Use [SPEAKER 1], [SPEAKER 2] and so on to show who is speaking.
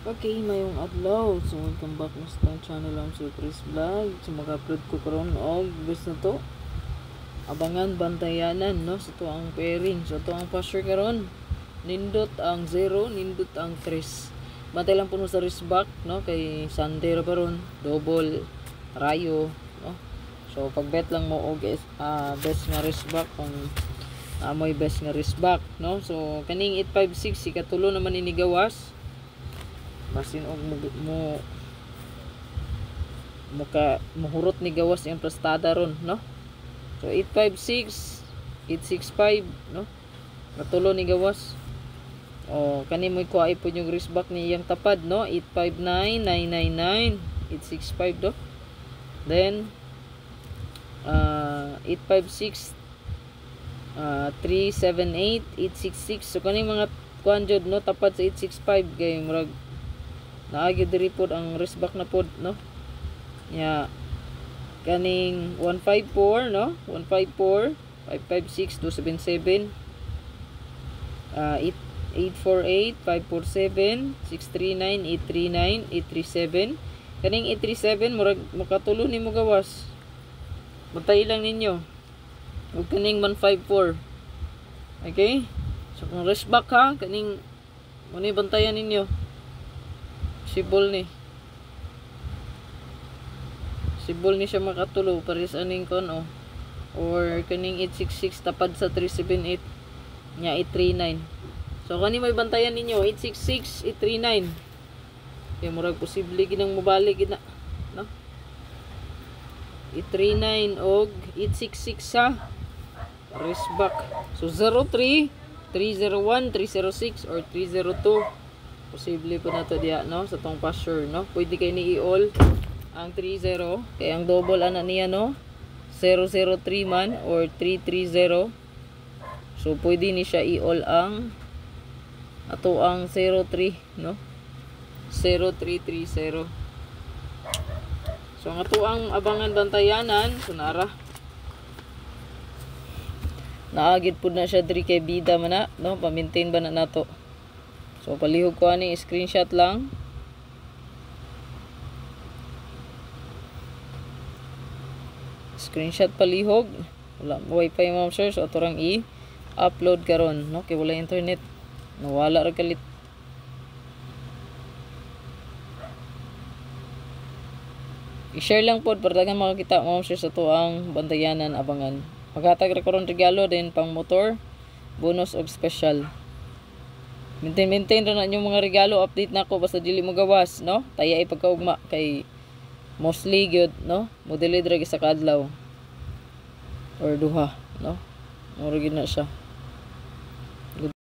[SPEAKER 1] Okay, mayong adlaw. So, welcome back na sa channel ang Surprise Vlog. So, mag-upload ko karon og bus na to. Abangan, bantayanan, no? So, to ang pairing. So, to ang pasture karon. Nindot ang 0, nindot ang 3. Bantay lang po mo sa wristback, no? Kay Sunday ra paron, double, rayo, no? So, pag-bet lang mo og best nga wristback kung amoy best nga wristback, no? So, kaning 856 si katulo naman inigawas. Basin og muhurot ni gawas yung prestada ron, no? So 856, 865, no? Katulo ni gawas. O kani mo kuha ipon yung wristback ni iyang tapad, no? 859, 999, 865 do. Then 856, 378, 866. So kani mga kuan jud, no, tapad sa 865 kay murag naagi diri pod ang wristback na pod, no? Ya kaning 154, no? 154, 556, 277, 848, 547, 639, 839, 837. Kaning 837 murag makatulo nimo gawas. Bantay lang ninyo. Ug kaning 154. Okay? So kung wristback ha, kaning muni bantayan ninyo. Sibol ni siya makatulo pares aning kon, oh. Or kaning 866 tapad sa 378 nya 839. So kani may bantayan ninyo 866, 839. Kaya murag posible ginang mobalik gina, no? 839 og 866 ha. Wristback. So 03, 301, 306 or 302. Posible po na to diya, no? Sa tong pasture, no? Pwede kayo ni i-all ang 30. Kaya ang double ana niya, no? 003 man or 330. So pwede ni siya i-all ang ato ang 03, no? 0330. So ang ato ang abangan bantayanan, sunara. Naagid po na siya diri kay bida man na, no? Pa-maintain ba na nato? So palihog ko ani screenshot lang. Screenshot palihog. Wala wifi ma'am sir, so aturang i-upload karon, no? Kay wala internet. Nawala ra kalit. I-share lang pod para dagan makakita ma'am sir sa tuang bantayanan abangan. Maghatag ra karon regalo din pang motor, bonus og special. Maintain ra na yung mga regalo, update na ako basta dili mo gawas, no? Taya ipagkaugma kay mostly gyud, no? Modeli dra sa kadlaw or duha, no? Mura gyud na siya.